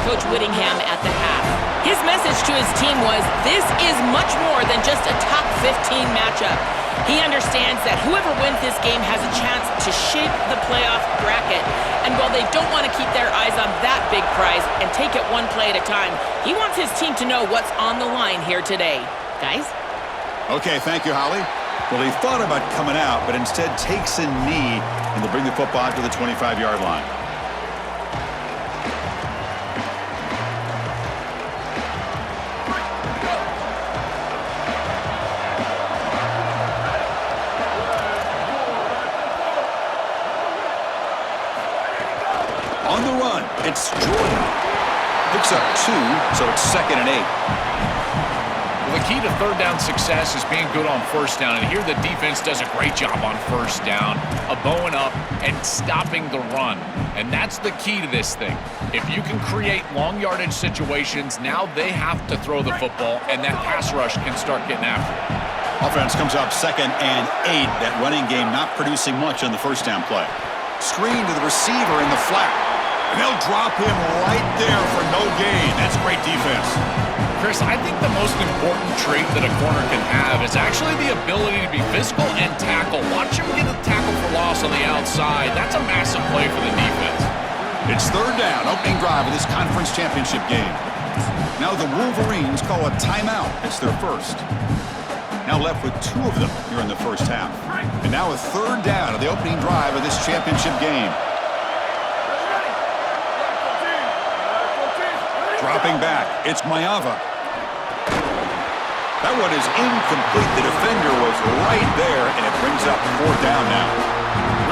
Coach Whittingham at the half. His message to his team was, this is much more than just a top 15 matchup. He understands that whoever wins this game has a chance to shape the playoff bracket. And while they don't want to keep their eyes on that big prize and take it one play at a time, he wants his team to know what's on the line here today. Guys? Okay, thank you, Holly. Well, he thought about coming out, but instead takes a knee, and they'll bring the football to the 25-yard line. On the run, it's Jordan. Picks up 2, so it's 2nd and 8. Well, the key to third down success is being good on first down, and here the defense does a great job on first down, bowing up and stopping the run. And that's the key to this thing. If you can create long yardage situations, now they have to throw the football, and that pass rush can start getting after it. Offense comes up 2nd and 8. That running game not producing much on the first down play. Screen to the receiver in the flat. And they'll drop him right there for no gain. That's great defense. Chris, I think the most important trait that a corner can have is actually the ability to be physical and tackle. Watch him get a tackle for loss on the outside. That's a massive play for the defense. It's 3rd down, opening drive of this conference championship game. Now the Wolverines call a timeout. It's their first. Now left with 2 of them here in the first half. And now a 3rd down of the opening drive of this championship game. Dropping back, it's Mayava. That one is incomplete. The defender was right there, and it brings up 4th down now.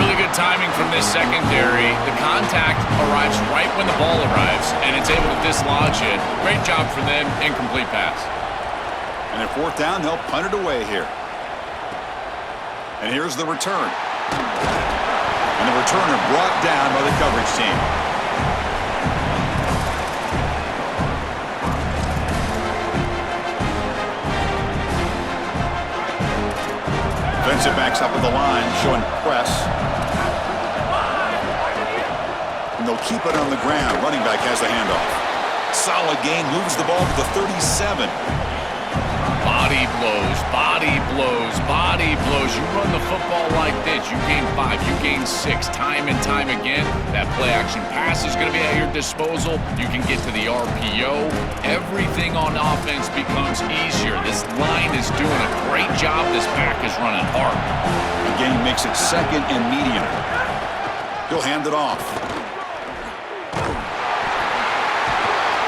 Really good timing from this secondary. The contact arrives right when the ball arrives, and it's able to dislodge it. Great job for them. Incomplete pass. And at 4th down, they'll punt it away here. And here's the return. And the returner brought down by the coverage team. Defensive backs up at the line, showing press. And they'll keep it on the ground. Running back has the handoff. Solid gain, moves the ball to the 37. Body blows, body blows, body blows. You run the football like this, you gain 5, you gain 6, time and time again. That play action pass is going to be at your disposal. You can get to the RPO. Everything on offense becomes easier. This line is doing a great job. This back is running hard. Again, makes it 2nd and medium. He'll hand it off.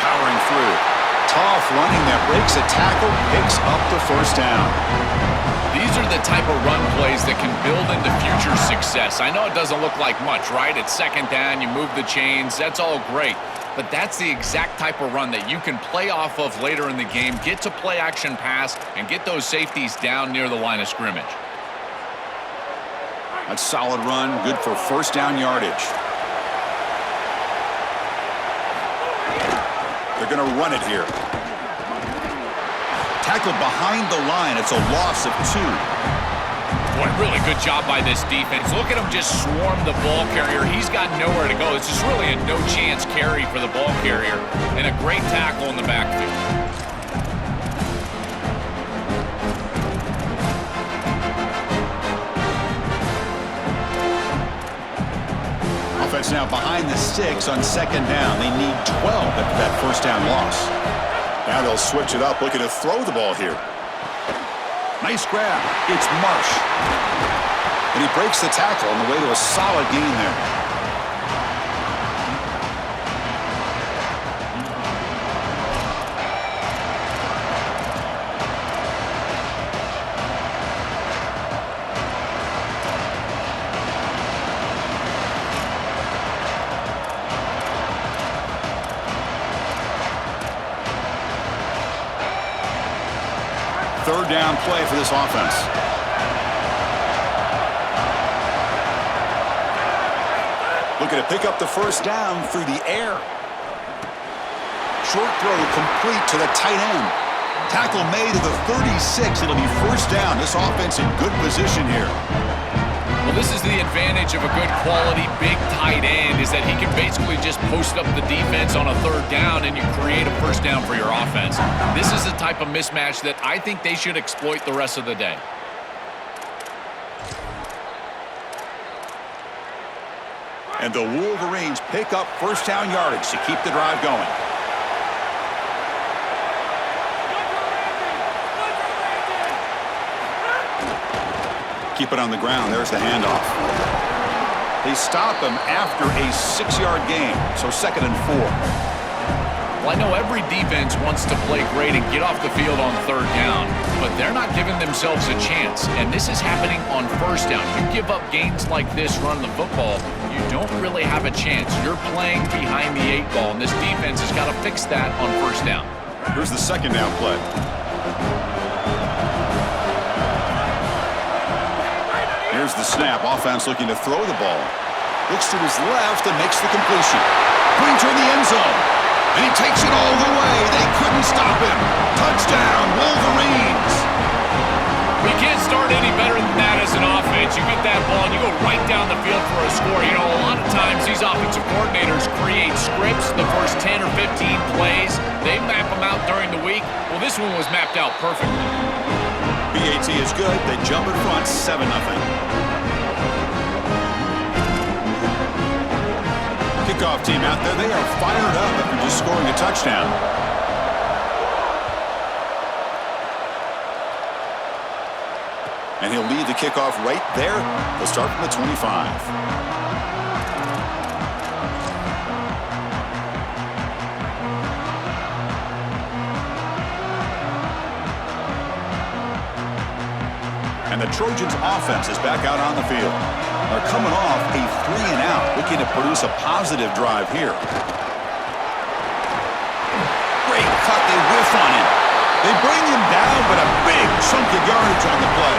Powering through. Tough running that breaks a tackle, picks up the 1st down. These are the type of run plays that can build into future success. I know it doesn't look like much, right? It's 2nd down, you move the chains, that's all great. But that's the exact type of run that you can play off of later in the game, get to play action pass, and get those safeties down near the line of scrimmage. That's solid run, good for 1st down yardage. They're going to run it here. Tackled behind the line. It's a loss of 2. Boy, really good job by this defense. Look at him just swarm the ball carrier. He's got nowhere to go. It's just really a no-chance carry for the ball carrier. And a great tackle in the backfield. Offense now behind the sticks on 2nd down. They need 12 after that 1st down loss. Now they'll switch it up, looking to throw the ball here. Nice grab. It's Marsh. And he breaks the tackle on the way to a solid gain there. Third down play for this offense. Looking to pick up the 1st down through the air. Short throw complete to the tight end. Tackle made to the 36. It'll be 1st down. This offense in good position here. Well, Well, this is the advantage of a good quality big tight end, is that he can basically just post up the defense on a third down and you create a first down for your offense. This is the type of mismatch that I think they should exploit the rest of the day. And the Wolverines pick up first down yardage to keep the drive going. Keep it on the ground. There's the handoff. They stop him after a 6-yard gain, so 2nd and 4. Well, I know every defense wants to play great and get off the field on third down, but they're not giving themselves a chance, and this is happening on first down. You give up gains like this running the football, you don't really have a chance. You're playing behind the 8 ball, and this defense has got to fix that on first down. Here's the 2nd down play. Here's the snap. Offense looking to throw the ball. Looks to his left and makes the completion. Going toward the end zone. And he takes it all the way. They couldn't stop him. Touchdown, Wolverines. You can't start any better than that as an offense. You get that ball and you go right down the field for a score. You know, a lot of times these offensive coordinators create scripts the first 10 or 15 plays. They map them out during the week. Well, this one was mapped out perfectly. BAT is good. They jump in front 7-0. Kickoff team out there. They are fired up after just scoring a touchdown. And he'll lead the kickoff right there. They'll start from the 25. And the Trojans offense is back out on the field. They're coming off a 3-and-out, looking to produce a positive drive here. Great cut, they whiff on him. They bring him down, but a big chunk of yardage on the play.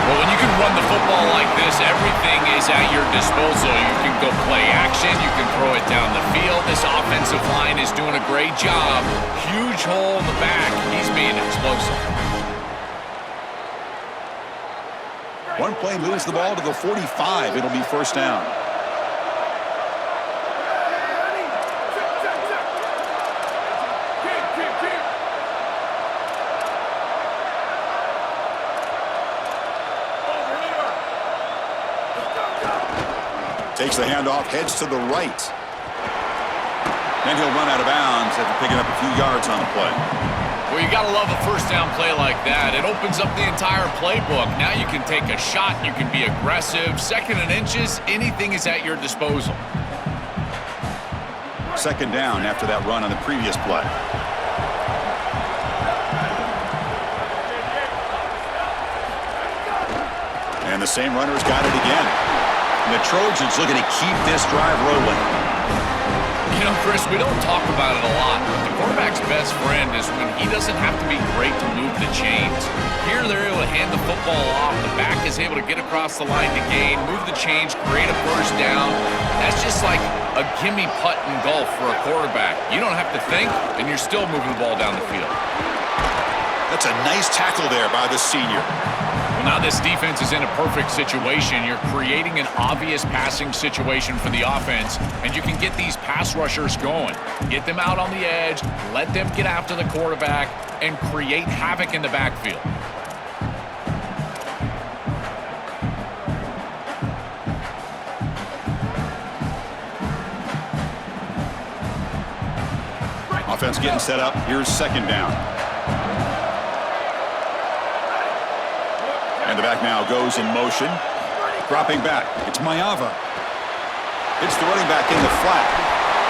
Well, when you can run the football like this, everything is at your disposal. You can go play action, you can throw it down the field. This offensive line is doing a great job. Huge hole in the back. He's being explosive. One play moves the ball to the 45. It'll be first down. Takes the handoff, heads to the right. And he'll run out of bounds after picking up a few yards on the play. Well, you got to love a first down play like that. It opens up the entire playbook. Now you can take a shot, you can be aggressive. 2nd and inches, anything is at your disposal. 2nd down after that run on the previous play. And the same runner's got it again. And the Trojans looking to keep this drive rolling. You know, Chris, we don't talk about it a lot, but the quarterback's best friend is when he doesn't have to be great to move the chains. Here, they're able to hand the football off. The back is able to get across the line to gain, move the chains, create a first down. That's just like a gimme putt in golf for a quarterback. You don't have to think, and you're still moving the ball down the field. That's a nice tackle there by the senior. Now this defense is in a perfect situation. You're creating an obvious passing situation for the offense, and you can get these pass rushers going. Get them out on the edge, let them get after the quarterback, and create havoc in the backfield. Offense getting set up. Here's 2nd down. And the back now goes in motion. Dropping back. It's Mayava. It's the running back in the flat.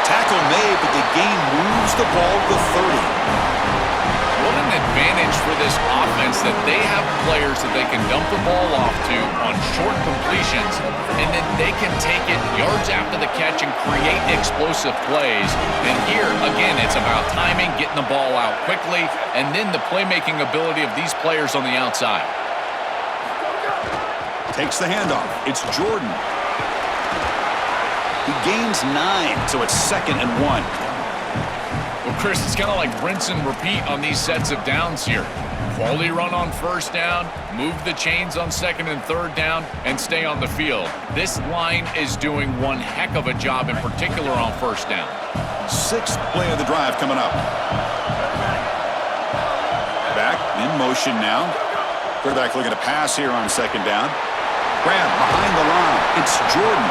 Tackle made, but the gain moves the ball to 30. What an advantage for this offense that they have players that they can dump the ball off to on short completions, and then they can take it yards after the catch and create explosive plays. And here, again, it's about timing, getting the ball out quickly, and then the playmaking ability of these players on the outside. Takes the handoff. It's Jordan. He gains 9, so it's 2nd and 1. Well, Chris, it's kind of like rinse and repeat on these sets of downs here. Quality run on first down, move the chains on second and third down, and stay on the field. This line is doing one heck of a job, in particular on first down. Sixth play of the drive coming up. Back in motion now. Quarterback looking to pass here on second down. Grab behind the line. It's Jordan.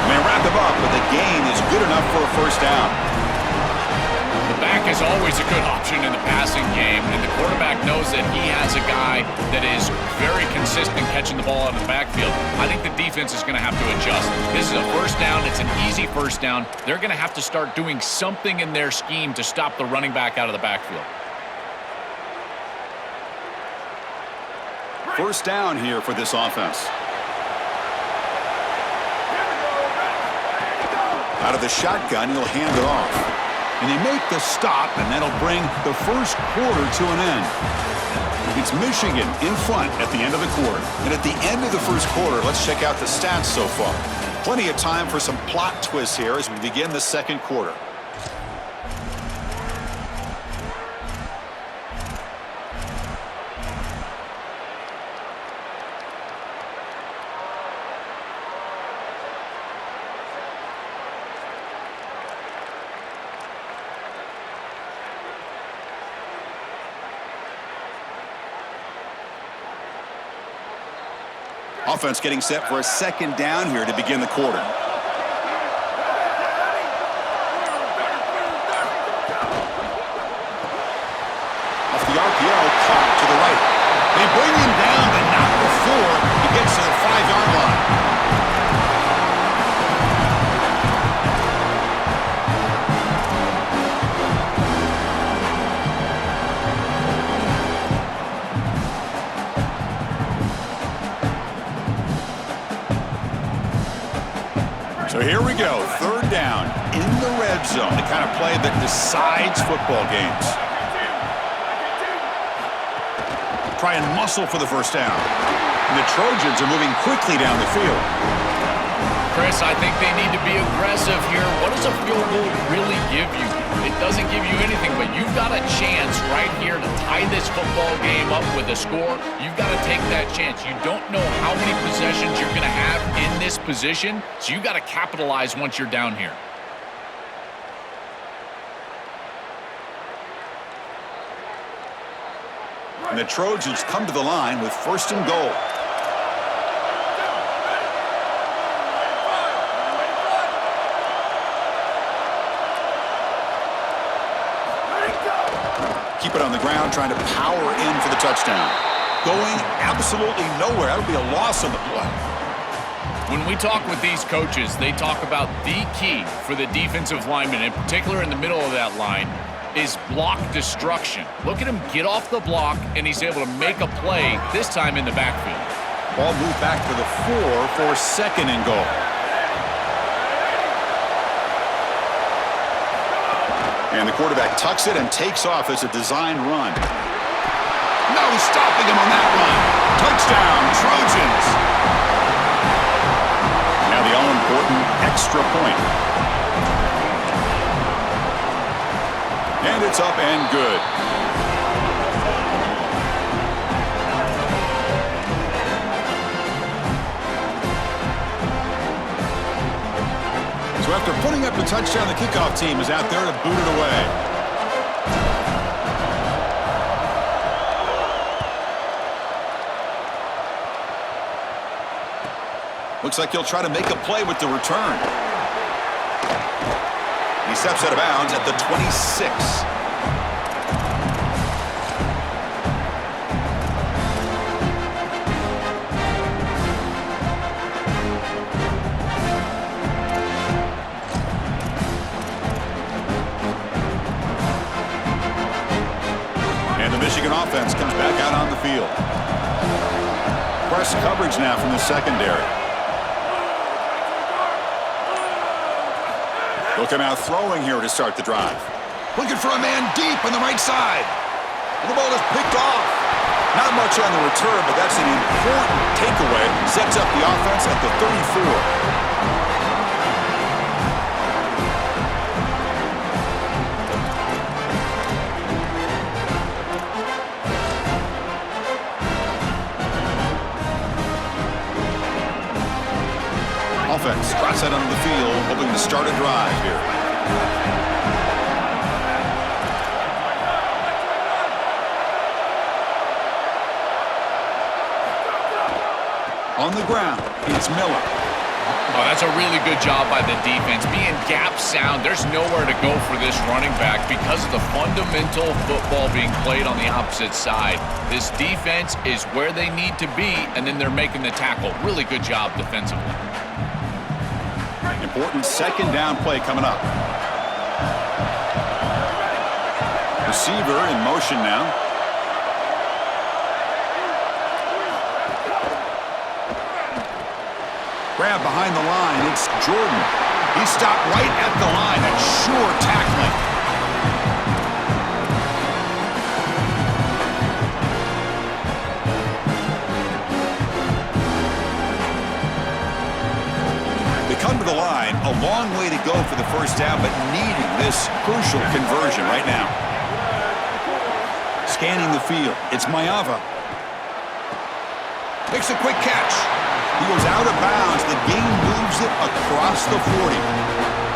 They wrap him up, but the gain is good enough for a first down. The back is always a good option in the passing game, and the quarterback knows that he has a guy that is very consistent catching the ball out of the backfield. I think the defense is going to have to adjust. This is a first down. It's an easy first down. They're going to have to start doing something in their scheme to stop the running back out of the backfield. First down here for this offense. Out of the shotgun, he'll hand it off. And they make the stop, and that'll bring the first quarter to an end. It's Michigan in front at the end of the quarter. And at the end of the first quarter, let's check out the stats so far. Plenty of time for some plot twists here as we begin the second quarter. Offense getting set for a second down here to begin the quarter. Off the RPO, caught to the right. They bring him down, but not before he gets to the 5-yard line. So here we go, third down in the red zone, the kind of play that decides football games. Try and muscle for the first down. And the Trojans are moving quickly down the field. Chris, I think they need to be aggressive here. What does a field goal really give you? It doesn't give you anything, but you've got a chance right here to tie this football game up with a score. You've got to take that chance. You don't know how many possessions you're going to have in this position, so you've got to capitalize once you're down here. And the Trojans come to the line with first and goal. Keep it on the ground, trying to power in for the touchdown. Going absolutely nowhere. That would be a loss on the play. When we talk with these coaches, they talk about the key for the defensive lineman, in particular in the middle of that line, is block destruction. Look at him get off the block, and he's able to make a play, this time in the backfield. Ball moved back to the 4 for second and goal. And the quarterback tucks it and takes off as a designed run. No stopping him on that run. Touchdown, Trojans. Now the all-important extra point. And it's up and good. So after putting up the touchdown, the kickoff team is out there to boot it away. Looks like he'll try to make a play with the return. He steps out of bounds at the 26. Michigan offense comes back out on the field. Press coverage now from the secondary. Looking out throwing here to start the drive. Looking for a man deep on the right side. And the ball is picked off. Not much on the return, but that's an important takeaway. Sets up the offense at the 34. set onto the field, hoping to start a drive here. On the ground, it's Miller. Oh, that's a really good job by the defense. Being gap sound, there's nowhere to go for this running back because of the fundamental football being played on the opposite side. This defense is where they need to be, and then they're making the tackle. Really good job defensively. Important second down play coming up. Receiver in motion now. Grab behind the line. It's Jordan. He stopped right at the line. That's sure tackling. They come to the line. A long way to go for the first down, but needing this crucial conversion right now. Scanning the field. It's Mayava. Makes a quick catch. He goes out of bounds. The game moves it across the 40.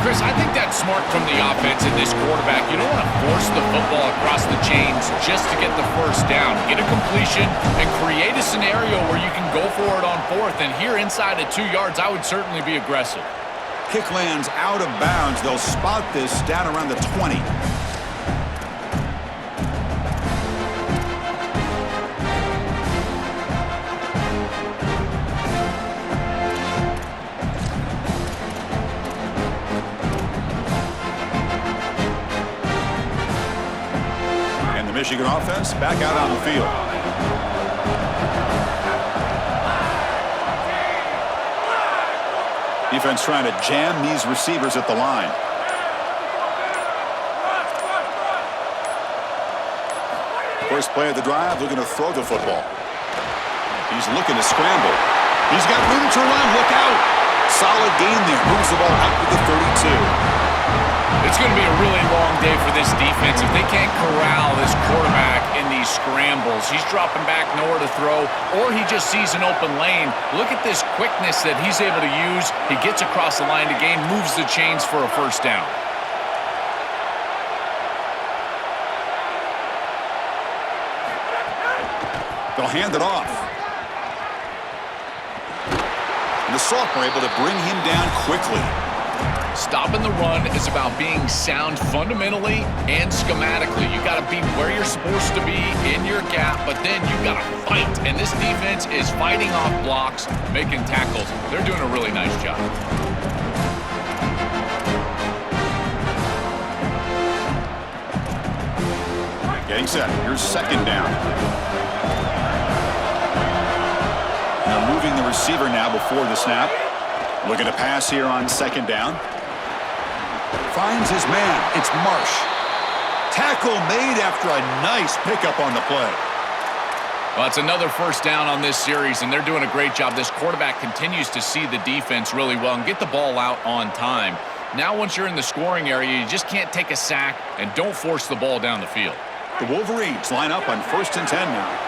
Chris, I think that's smart from the offense and this quarterback. You don't want to force the football across the chains just to get the first down. Get a completion and create a scenario where you can go for it on fourth. And here inside at 2 yards, I would certainly be aggressive. Kick lands out of bounds. They'll spot this down around the 20. Michigan offense back out on the field. Defense trying to jam these receivers at the line. First play of the drive, looking to throw the football. He's looking to scramble. He's got room to run. Look out. Solid gain there. Moves the ball out to the 32. It's going to be a really long day for this defense. If they can't corral this quarterback in these scrambles, he's dropping back nowhere to throw, or he just sees an open lane. Look at this quickness that he's able to use. He gets across the line to gain, moves the chains for a first down. They'll hand it off. And the sophomore able to bring him down quickly. Stopping the run is about being sound fundamentally and schematically. You got to be where you're supposed to be in your gap, but then you got to fight. And this defense is fighting off blocks, making tackles. They're doing a really nice job. Getting set. Here's second down. They're moving the receiver now before the snap. Looking to pass here on second down. Finds his man. It's Marsh. Tackle made after a nice pickup on the play. Well, it's another first down on this series, and they're doing a great job. This quarterback continues to see the defense really well and get the ball out on time. Now, once you're in the scoring area, you just can't take a sack and don't force the ball down the field. The Wolverines line up on 1st and 10 now.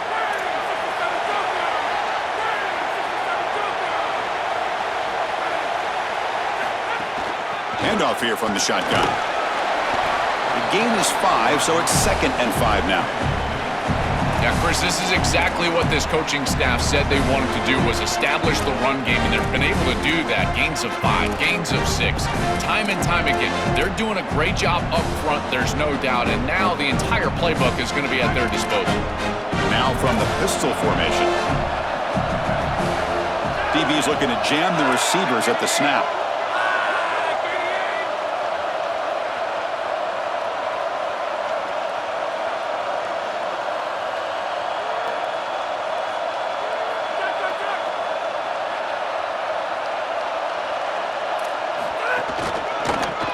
Handoff here from the shotgun. The gain is 5, so it's 2nd and 5 now. Yeah, Chris, this is exactly what this coaching staff said they wanted to do, was establish the run game, and they've been able to do that. Gains of 5, gains of 6, time and time again. They're doing a great job up front, there's no doubt, and now the entire playbook is going to be at their disposal. Now from the pistol formation. DB is looking to jam the receivers at the snap.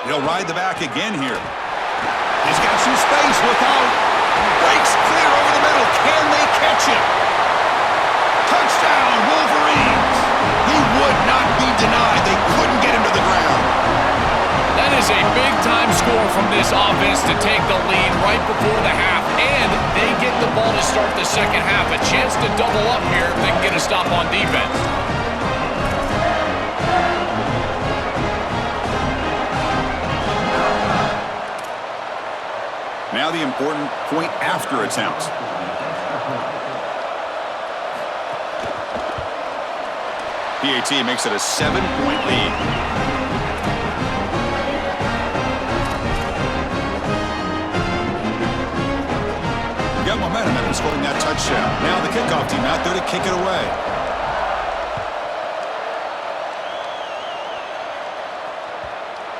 He'll ride the back again here. He's got some space. Look out. Breaks clear over the middle. Can they catch him? Touchdown, Wolverines. He would not be denied. They couldn't get him to the ground. That is a big-time score from this offense to take the lead right before the half, and they get the ball to start the second half. A chance to double up here if they can get a stop on defense. Now the important point after attempt. PAT makes it a 7-point lead. Got momentum after scoring that touchdown. Now the kickoff team out there to kick it away.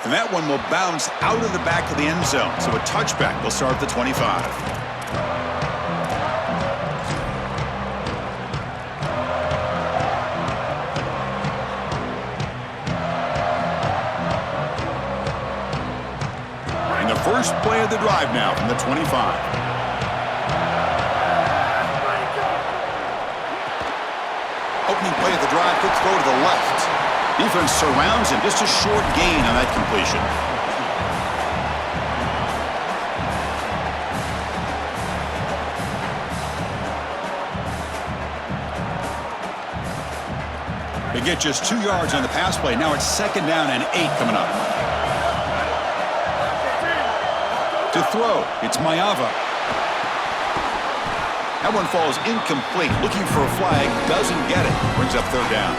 And that one will bounce out of the back of the end zone. So a touchback will start at the 25. First play of the drive now from the 25. Opening play of the drive, quick throw to the left. Defense surrounds him, just a short gain on that completion. They get just 2 yards on the pass play. Now it's 2nd down and 8 coming up. To throw, it's Mayava. That one falls incomplete. Looking for a flag, doesn't get it. Brings up 3rd down.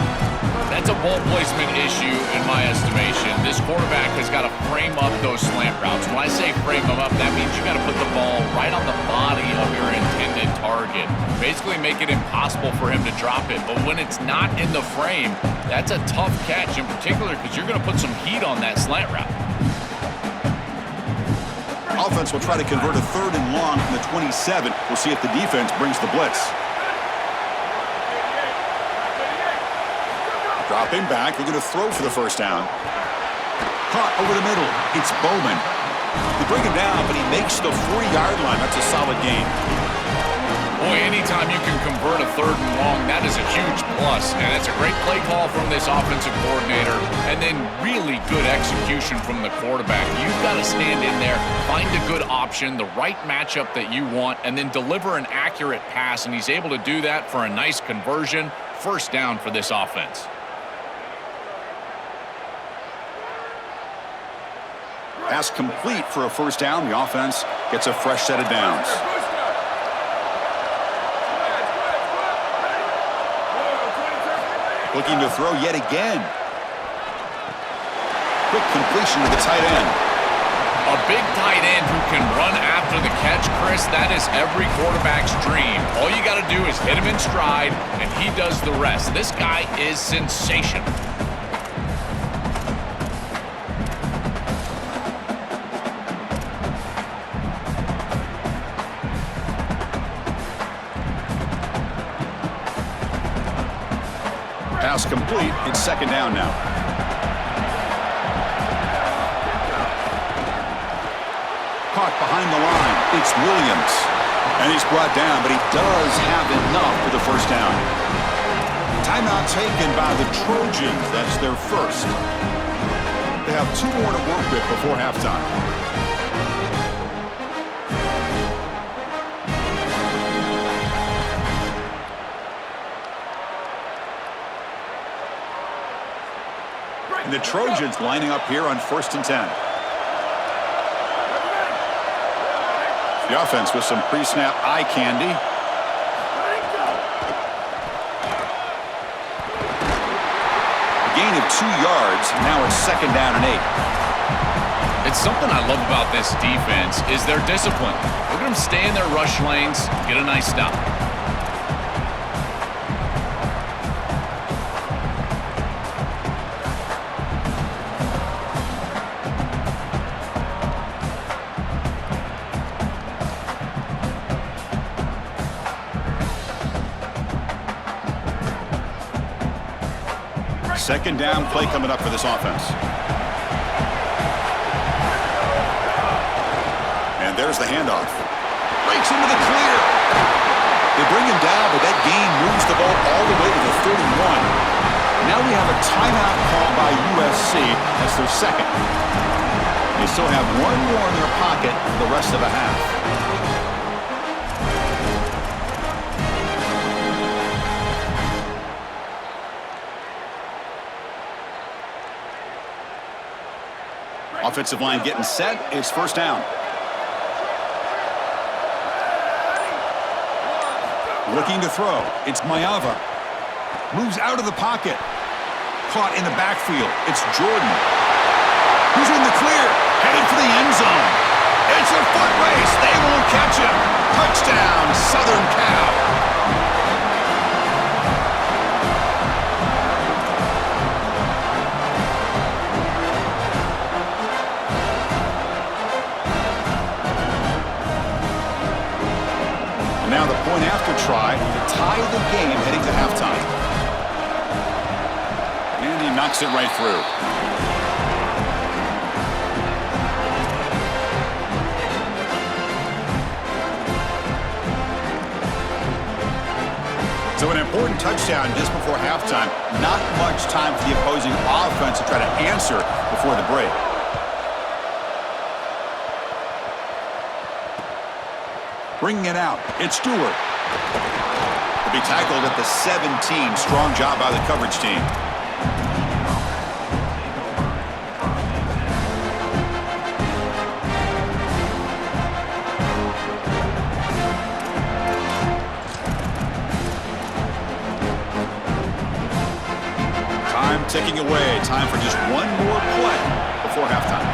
That's a ball placement issue in my estimation. This quarterback has got to frame up those slant routes. When I say frame them up, that means you got to put the ball right on the body of your intended target. Basically make it impossible for him to drop it. But when it's not in the frame, that's a tough catch in particular because you're going to put some heat on that slant route. Offense will try to convert a 3rd and long from the 27. We'll see if the defense brings the blitz. Dropping back, they're going to throw for the 1st down. Caught over the middle. It's Bowman. They bring him down, but he makes the 40-yard line. That's a solid gain. Boy, anytime you can convert a 3rd and long, that is a huge plus. And it's a great play call from this offensive coordinator. And then really good execution from the quarterback. You've got to stand in there, find a good option, the right matchup that you want, and then deliver an accurate pass. And he's able to do that for a nice conversion. 1st down for this offense. Pass complete for a 1st down. The offense gets a fresh set of downs. Looking to throw yet again. Quick completion to the tight end. A big tight end who can run after the catch, Chris, that is every quarterback's dream. All you got to do is hit him in stride, and he does the rest. This guy is sensational. Pass complete. It's 2nd down now. Caught behind the line. It's Williams. And he's brought down, but he does have enough for the 1st down. Timeout taken by the Trojans. That's their 1st. They have 2 more to work with before halftime. The Trojans lining up here on 1st and 10. The offense with some pre-snap eye candy. A gain of 2 yards. Now it's 2nd down and 8. It's something I love about this defense is their discipline. Look at them stay in their rush lanes, get a nice stop. Second down play coming up for this offense. And there's the handoff. Breaks into the clear. They bring him down, but that gain moves the ball all the way to the 31. Now we have a timeout call by USC. That's their 2nd. They still have 1 more in their pocket for the rest of the half. Offensive line getting set. It's 1st down. Looking to throw. It's Mayava. Moves out of the pocket. Caught in the backfield. It's Jordan. Who's in the clear? Headed for the end zone. It's a foot race. They won't catch him. Touchdown, Southern Cal. Now the point after try to tie the game heading to halftime. And he knocks it right through. So an important touchdown just before halftime. Not much time for the opposing offense to try to answer before the break. Bringing it out, it's Stewart. To be tackled at the 17. Strong job by the coverage team. Time ticking away. Time for just one more play before halftime.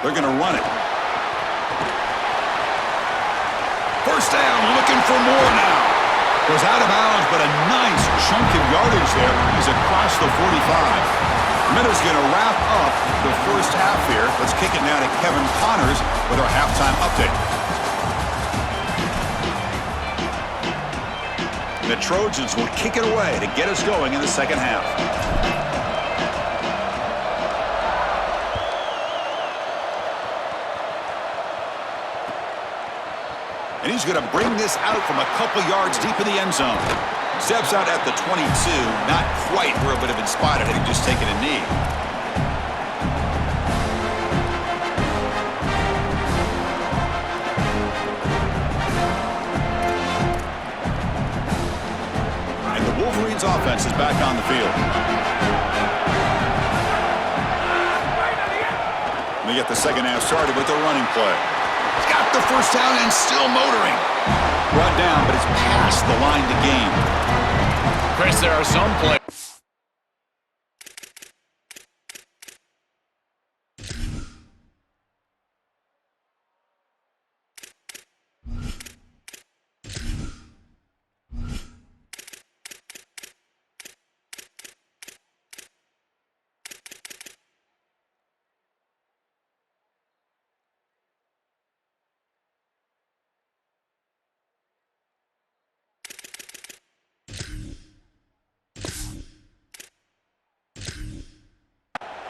They're going to run it. First down, looking for more now. Goes out of bounds, but a nice chunk of yardage there. He's across the 45. Minutes going to wrap up the first half here. Let's kick it now to Kevin Connors with our halftime update. The Trojans will kick it away to get us going in the second half. And he's going to bring this out from a couple yards deep in the end zone. Steps out at the 22. Not quite where it would have been spotted had he just taken a knee. And the Wolverines offense is back on the field. They get the second half started with a running play. Got the first down and still motoring. Brought down, but it's past the line to gain. Chris, there are some plays.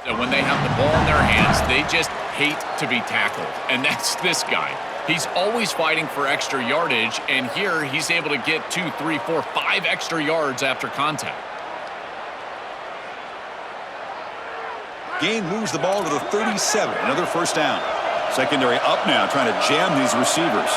And when they have the ball in their hands, they just hate to be tackled. And that's this guy. He's always fighting for extra yardage, and here he's able to get 2, 3, 4, 5 extra yards after contact. Gain moves the ball to the 37. Another first down. Secondary up now, trying to jam these receivers.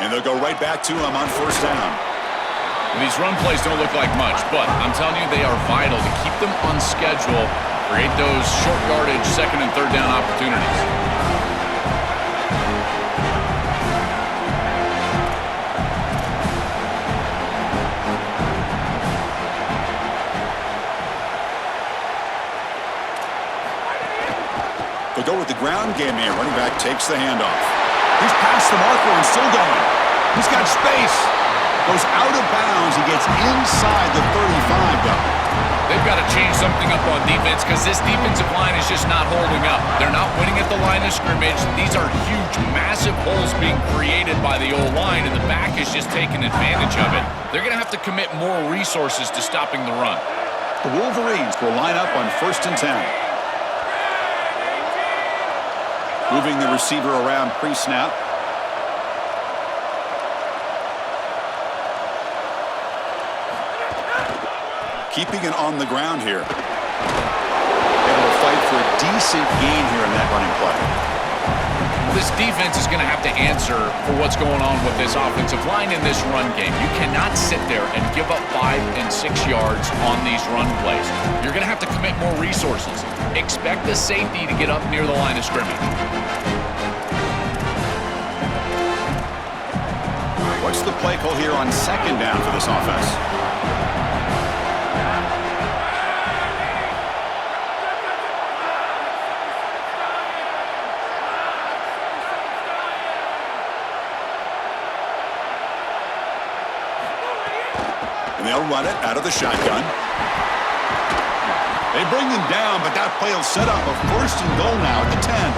And they'll go right back to him on first down. These run plays don't look like much, but I'm telling you, they are vital to keep them on schedule, create those short yardage second and third down opportunities. They'll go with the ground game here. Running back takes the handoff. He's past the marker and still going. He's got space. Goes out of bounds. He gets inside the 35, though. They've got to change something up on defense because this defensive line is just not holding up. They're not winning at the line of scrimmage. These are huge, massive holes being created by the O-line, and the back is just taking advantage of it. They're going to have to commit more resources to stopping the run. The Wolverines will line up on first and 10. Moving the receiver around pre-snap. Keeping it on the ground here. Able to fight for a decent gain here in that running play. This defense is going to have to answer for what's going on with this offensive line in this run game. You cannot sit there and give up 5 and 6 yards on these run plays. You're going to have to commit more resources. Expect the safety to get up near the line of scrimmage. What's the play call here on second down for this offense? And they'll run it out of the shotgun. They bring him down, but that play will set up a first and goal now at the 10.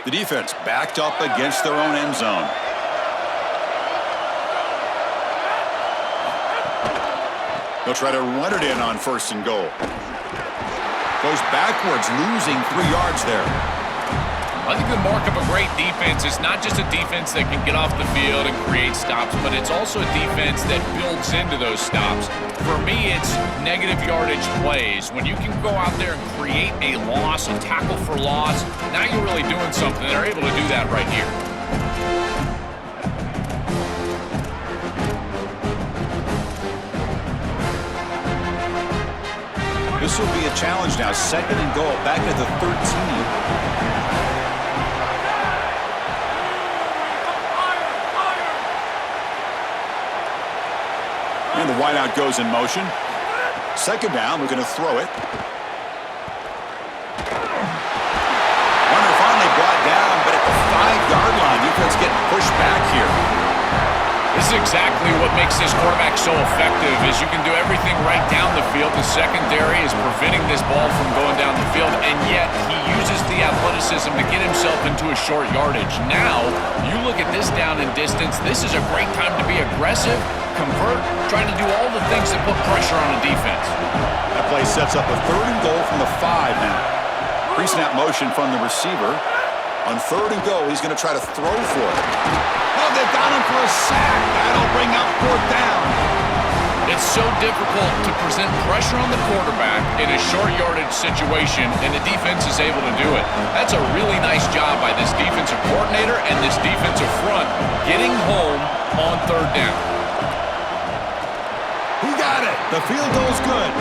The defense backed up against their own end zone. They'll try to run it in on first and goal. Goes backwards, losing 3 yards there. I think the mark of a great defense is not just a defense that can get off the field and create stops, but it's also a defense that builds into those stops. For me, it's negative yardage plays. When you can go out there and create a loss, a tackle for loss, now you're really doing something. They're able to do that right here. This will be a challenge now. Second and goal, back at the 13. And the wideout goes in motion. Second down, we're going to throw it. Runner finally brought down, but at the 5-yard line, defense getting pushed back here. This is exactly what makes this quarterback so effective is you can do everything right down the field. The secondary is preventing this ball from going down the field, and yet he uses the athleticism to get himself into a short yardage. Now, you look at this down and distance, this is a great time to be aggressive, convert, trying to do all the things that put pressure on a defense. That play sets up a third and goal from the 5 now. Pre-snap motion from the receiver. On third and goal, he's going to try to throw for it. Oh, they've got him for a sack. That'll bring up fourth down. It's so difficult to present pressure on the quarterback in a short yardage situation, and the defense is able to do it. That's a really nice job by this defensive coordinator and this defensive front getting home on third down. He got it. The field goal's good.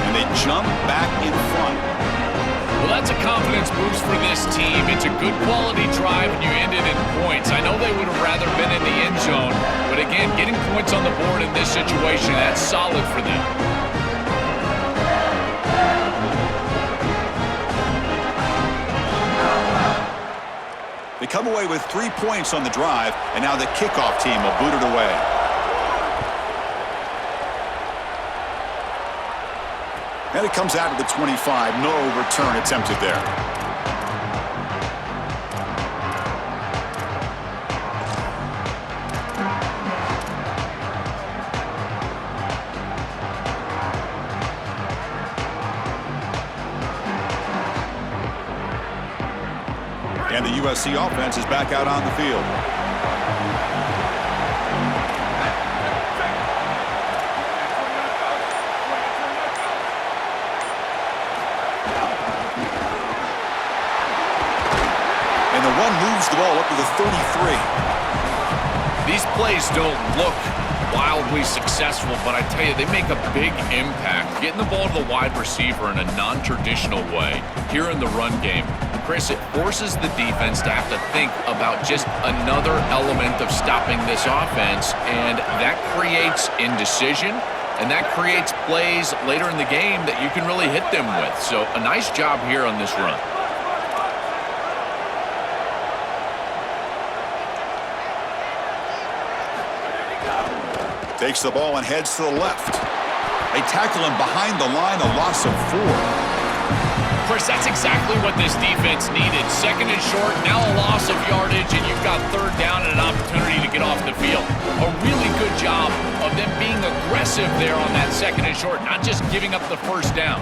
And they jump back in front. Well, that's a confidence boost for this team. It's a good quality drive and you end it in points. I know they would have rather been in the end zone, but again, getting points on the board in this situation, that's solid for them. They come away with 3 points on the drive, and now the kickoff team will boot it away. And it comes out of the 25. No return attempted there. And the USC offense is back out on the field. And the run moves the ball up to the 33. These plays don't look wildly successful, but I tell you, they make a big impact. Getting the ball to the wide receiver in a non-traditional way here in the run game, Chris, it forces the defense to have to think about just another element of stopping this offense, and that creates indecision, and that creates plays later in the game that you can really hit them with. So a nice job here on this run. Takes the ball and heads to the left. They tackle him behind the line, a loss of 4. Chris, that's exactly what this defense needed. Second and short, now a loss of yardage, and you've got third down and an opportunity to get off the field. A really good job of them aggressive there on that second and short, not just giving up the first down.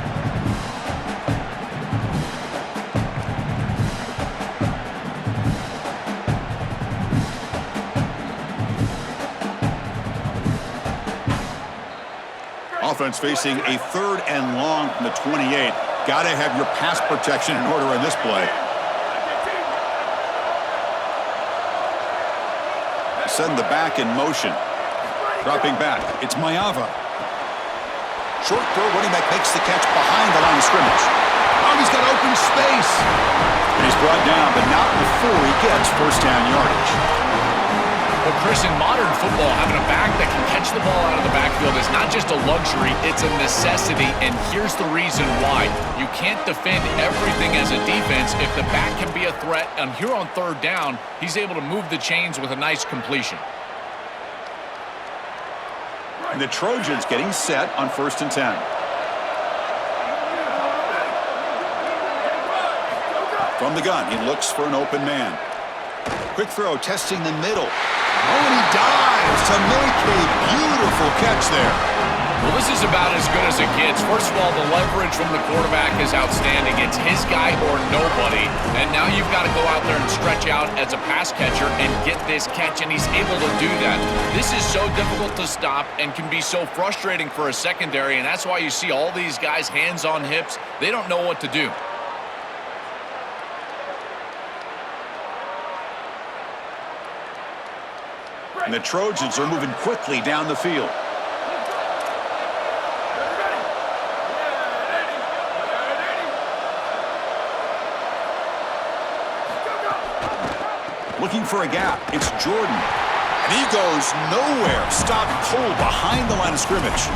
Offense facing a 3rd and long from the 28. Got to have your pass protection in order in this play. Send the back in motion. Dropping back. It's Mayava. Short throw. Running back makes the catch behind the line of scrimmage. Oh, he's got open space. And he's brought down, but not before he gets first down yardage. But Chris, in modern football, having a back that can catch the ball out of the backfield is not just a luxury, it's a necessity, and here's the reason why. You can't defend everything as a defense if the back can be a threat, and here on 3rd down, he's able to move the chains with a nice completion. And the Trojans getting set on 1st and 10. From the gun, he looks for an open man. Quick throw, testing the middle. Oh, and he dives to make a beautiful catch there. Well, this is about as good as it gets. First of all, the leverage from the quarterback is outstanding. It's his guy or nobody. And now you've got to go out there and stretch out as a pass catcher and get this catch, and he's able to do that. This is so difficult to stop and can be so frustrating for a secondary, and that's why you see all these guys hands on hips. They don't know what to do. And the Trojans are moving quickly down the field. Looking for a gap. It's Jordan. And he goes nowhere. Stopped cold behind the line of scrimmage.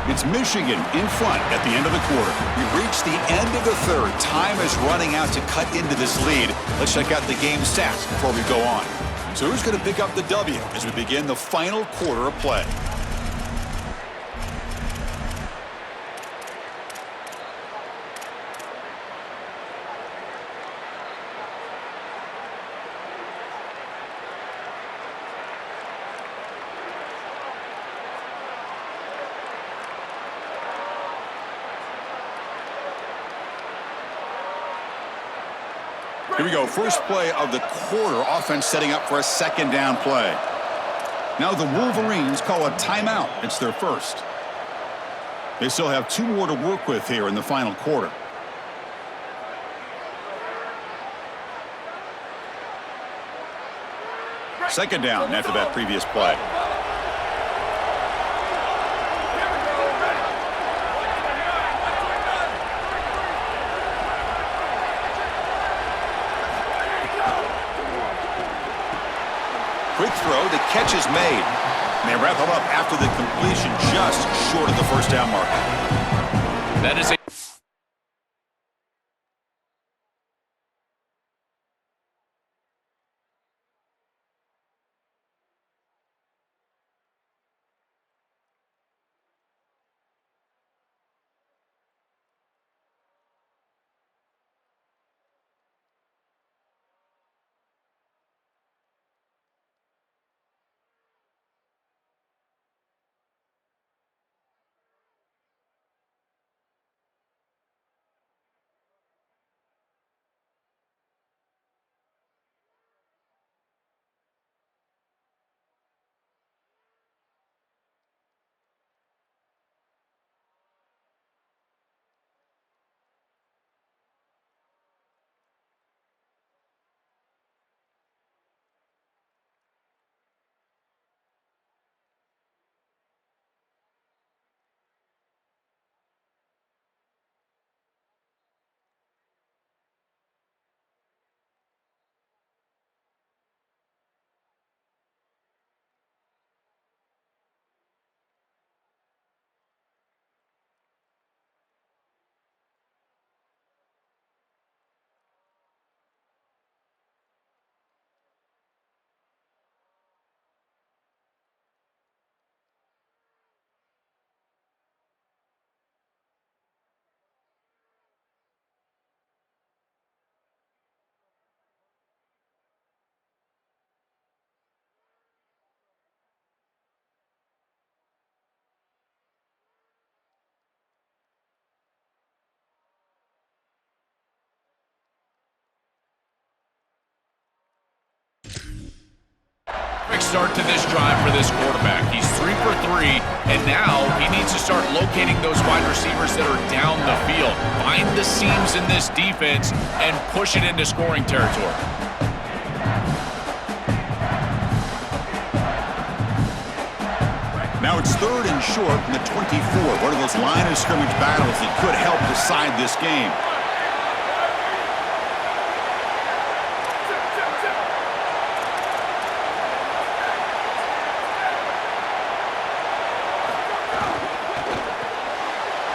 It's Michigan in front at the end of the quarter. We've reached the end of the 3rd. Time is running out to cut into this lead. Let's check out the game stats before we go on. So who's going to pick up the W as we begin the final quarter of play? Here we go. First play of the quarter. Offense setting up for a 2nd down play. Now the Wolverines call a timeout. It's their first. They still have 2 more to work with here in the final quarter. Second down after that previous play. Quick throw, the catch is made. And they wrap him up after the completion just short of the first down marker. That is a start to this drive for this quarterback. He's 3 for 3, and now he needs to start locating those wide receivers that are down the field. Find the seams in this defense and push it into scoring territory. Now it's 3rd and short from the 24. One of those line of scrimmage battles that could help decide this game.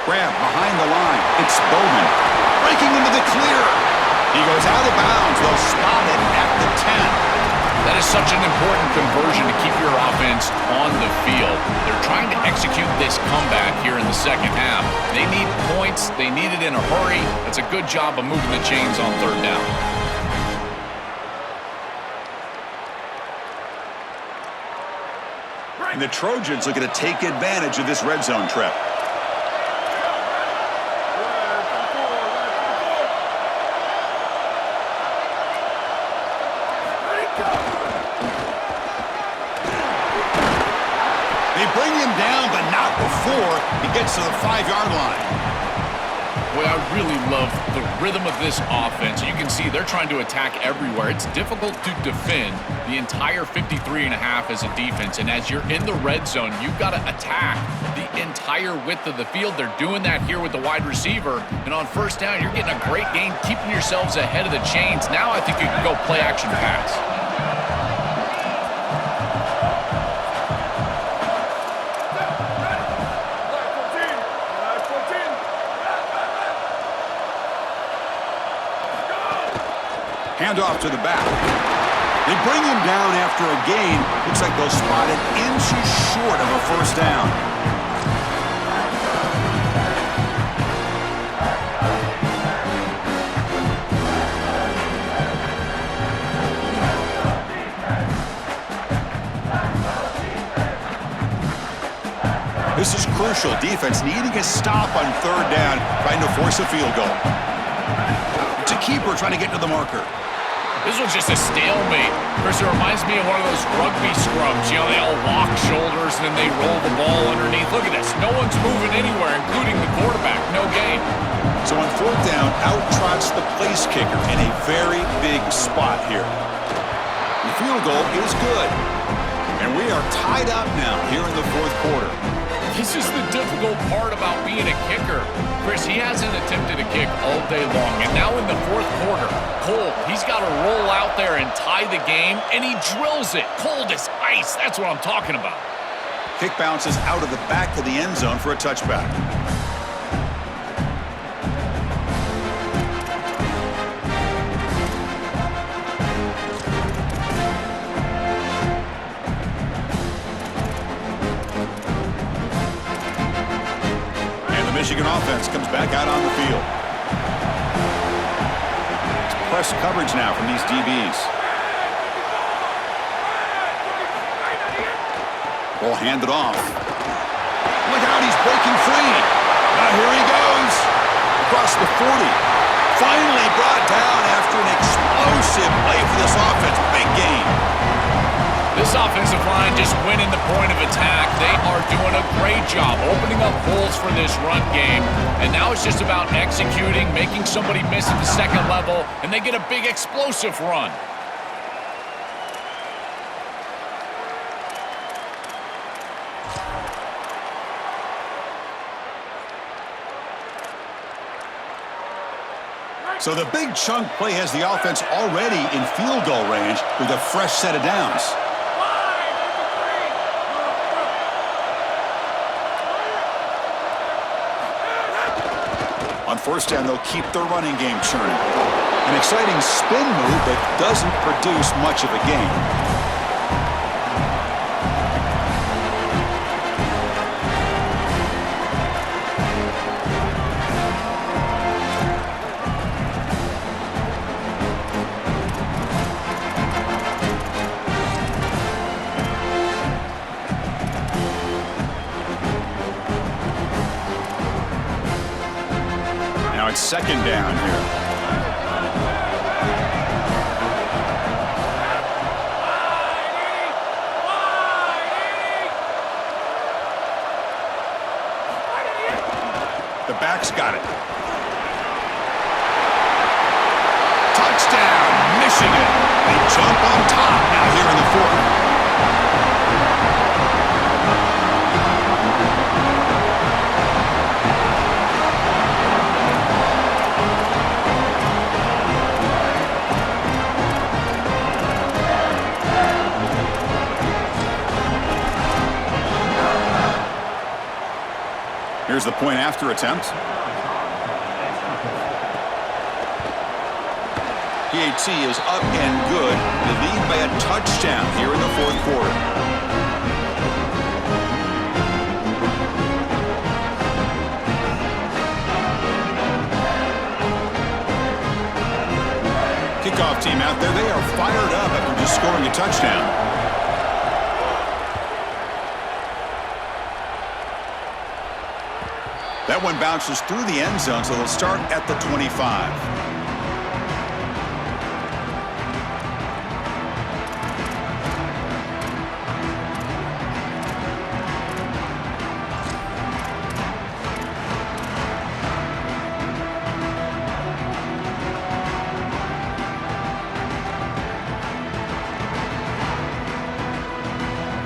Grab behind the line. It's Bowman breaking into the clear. He goes out of bounds. They'll spot it at the 10. That is such an important conversion to keep your offense on the field. They're trying to execute this comeback here in the second half. They need points. They need it in a hurry. It's a good job of moving the chains on 3rd down. And the Trojans looking to take advantage of this red zone trip. They bring him down, but not before he gets to the 5-yard line. Boy, I really love the rhythm of this offense. You can see they're trying to attack everywhere. It's difficult to defend the entire 53 and a half as a defense. And as you're in the red zone, you've got to attack the entire width of the field. They're doing that here with the wide receiver. And on 1st down, you're getting a great gain, keeping yourselves ahead of the chains. Now I think you can go play action pass. Handoff to the back. They bring him down after a gain. Looks like they'll spot it inches short of a 1st down. This is crucial. Defense needing a stop on 3rd down, trying to force a field goal. It's a keeper trying to get to the marker. This was just a stalemate. Chris, it reminds me of one of those rugby scrums. You know, they all lock shoulders and then they roll the ball underneath. Look at this. No one's moving anywhere, including the quarterback. No gain. So on 4th down, out trots the place kicker in a very big spot here. The field goal is good. And we are tied up now here in the 4th quarter. This is the difficult part about being a kicker. Chris, he hasn't attempted a kick all day long. And now in the 4th quarter, Cole, he's got to roll out there and tie the game, and he drills it. Cold as ice. That's what I'm talking about. Kick bounces out of the back of the end zone for a touchback. Michigan offense comes back out on the field. It's press coverage now from these DBs. Ball handed off. Look out, he's breaking free. Now here he goes. Across the 40. Finally brought down after an explosive play for this offense. Big game. This offensive line just winning the point of attack. They are doing a great job opening up holes for this run game. And now it's just about executing, making somebody miss at the 2nd level, and they get a big explosive run. So the big chunk play has the offense already in field goal range with a fresh set of downs. On 1st down, they'll keep their running game churning. An exciting spin move that doesn't produce much of a gain. Now it's 2nd down here. Bucs got it. Touchdown, Michigan. They jump on top now here in the fourth. Here's the point after attempt. PAT is up and good. They lead by a touchdown here in the fourth quarter. Kickoff team out there, they are fired up after just scoring a touchdown. That one bounces through the end zone, so they'll start at the 25.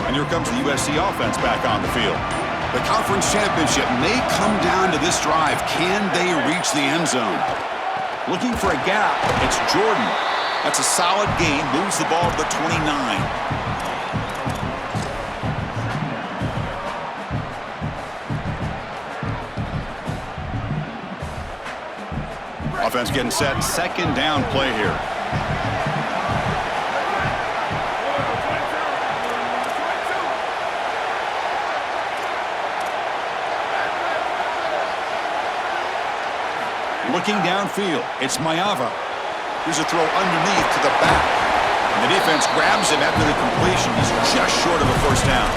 And here comes the USC offense back on the field. The conference championship may come down to this drive. Can they reach the end zone? Looking for a gap. It's Jordan. That's a solid gain. Moves the ball to the 29. Offense getting set. Second down play here. Looking downfield, it's Maiava. Here's a throw underneath to the back. And the defense grabs him after the completion. He's just short of a first down.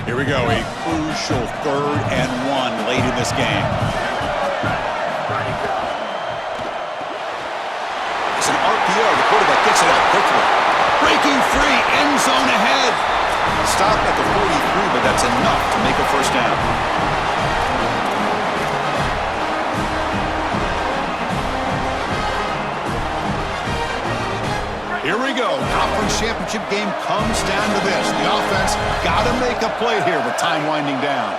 Here we go, a crucial 3rd and 1 late in this game. The quarterback gets it out quickly. Breaking free, end zone ahead. Stop at the 43, but that's enough to make a first down. Here we go. Conference championship game comes down to this. The offense got to make a play here with time winding down.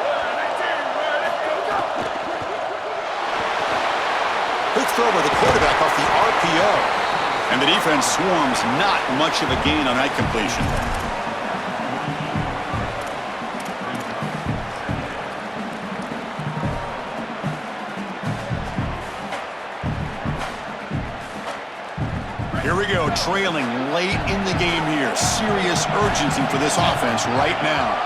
Quick throw by the quarterback off the RPO. And the defense swarms, not much of a gain on that completion. Here we go, trailing late in the game here. Serious urgency for this offense right now.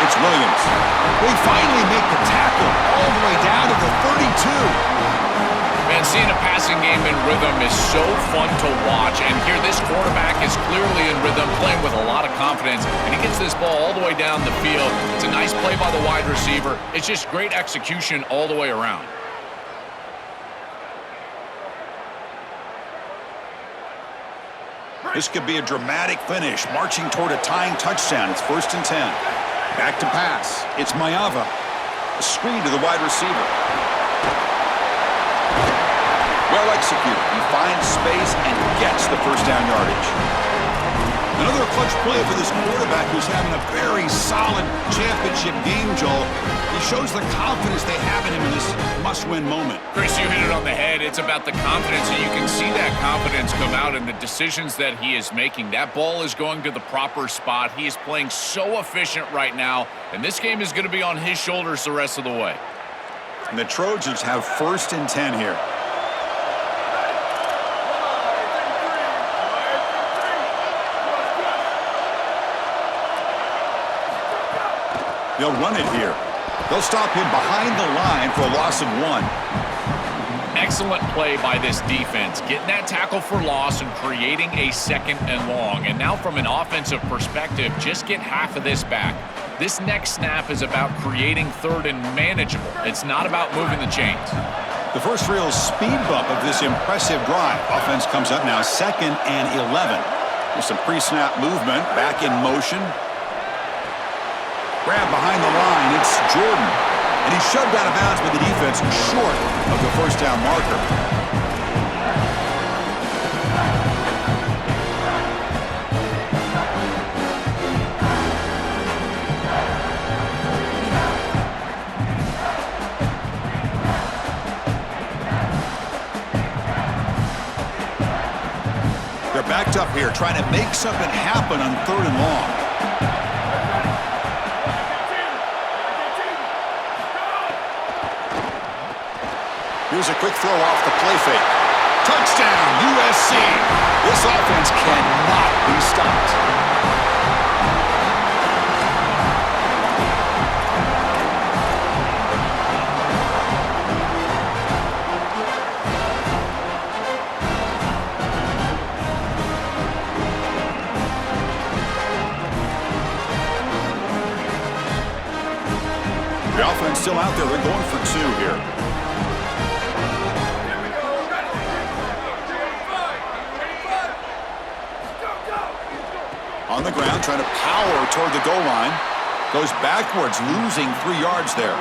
It's Williams. They finally make the tackle all the way down to the 32. Man, seeing a passing game in rhythm is so fun to watch. And here this quarterback is clearly in rhythm, playing with a lot of confidence. And he gets this ball all the way down the field. It's a nice play by the wide receiver. It's just great execution all the way around. This could be a dramatic finish, marching toward a tying touchdown. It's 1st and 10. Back to pass. It's Maiava. A screen to the wide receiver. Well executed. He finds space and gets the first down yardage. Another clutch play for this quarterback who's having a very solid championship game, Joel. He shows the confidence they have in him in this must-win moment. Chris, you hit it on the head. It's about the confidence, and you can see that confidence come out in the decisions that he is making. That ball is going to the proper spot. He is playing so efficient right now, and this game is going to be on his shoulders the rest of the way. And the Trojans have 1st and 10 here. They'll run it here. They'll stop him behind the line for a loss of 1. Excellent play by this defense, getting that tackle for loss and creating a 2nd and long. And now from an offensive perspective, just get half of this back. This next snap is about creating 3rd and manageable. It's not about moving the chains. The first real speed bump of this impressive drive. Offense comes up now 2nd and 11. There's some pre-snap movement, back in motion. Grab behind the line, it's Jordan. And he's shoved out of bounds with the defense short of the first down marker. They're backed up here, trying to make something happen on 3rd and long. Here's a quick throw off the play fake. Touchdown, USC. This offense cannot be stopped. The offense still out there. They're going for 2 here. On the ground, trying to power toward the goal line. Goes backwards, losing 3 yards there.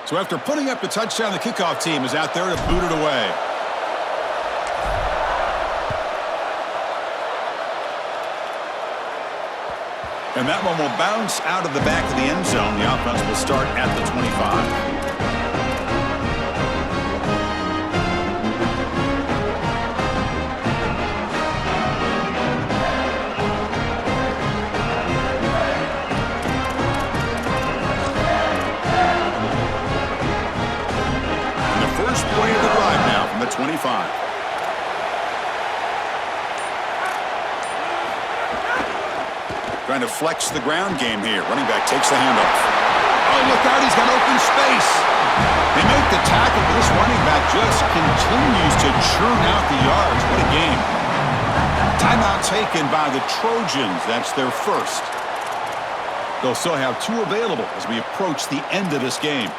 So after putting up the touchdown, the kickoff team is out there to boot it away. And that one will bounce out of the back of the end zone. The offense will start at the 25. And the first play of the drive now from the 25. Trying to flex the ground game here. Running back takes the handoff. Oh, look out, he's got open space. They make the tackle, but this running back just continues to churn out the yards. What a game. Timeout taken by the Trojans. That's their first. They'll still have 2 available as we approach the end of this game.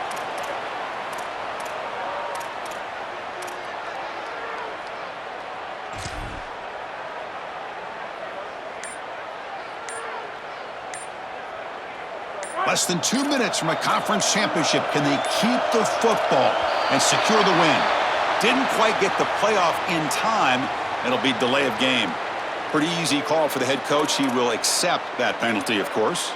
Less than 2 minutes from a conference championship. Can they keep the football and secure the win? Didn't quite get the playoff in time. It'll be delay of game. Pretty easy call for the head coach. He will accept that penalty, of course.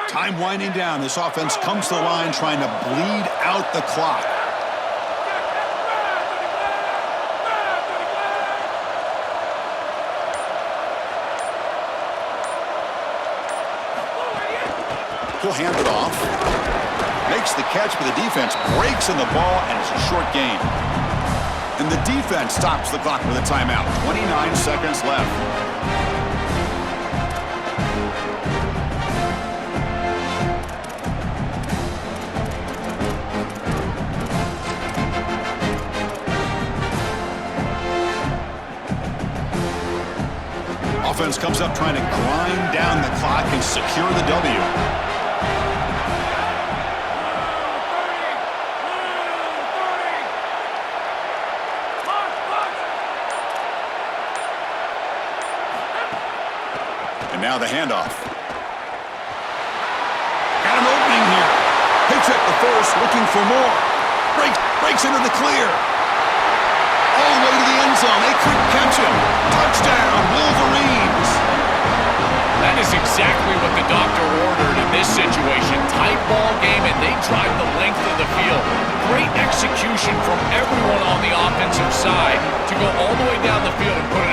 Time winding down. This offense comes to the line trying to bleed out the clock. He'll hand it off. Makes the catch, but the defense breaks in the ball, and it's a short game. And the defense stops the clock with a timeout. 29 seconds left. Offense comes up trying to grind down the clock and secure the W. And now the handoff. Got an opening here. Picks up the force, looking for more. Breaks into the clear. All the way to the end zone. They couldn't catch him. Touchdown, Wolverines. That is exactly what the doctor ordered in this situation. Tight ball game, and they drive the length of the field. Great execution execution from everyone on the offensive side to go all the way down the field and put it in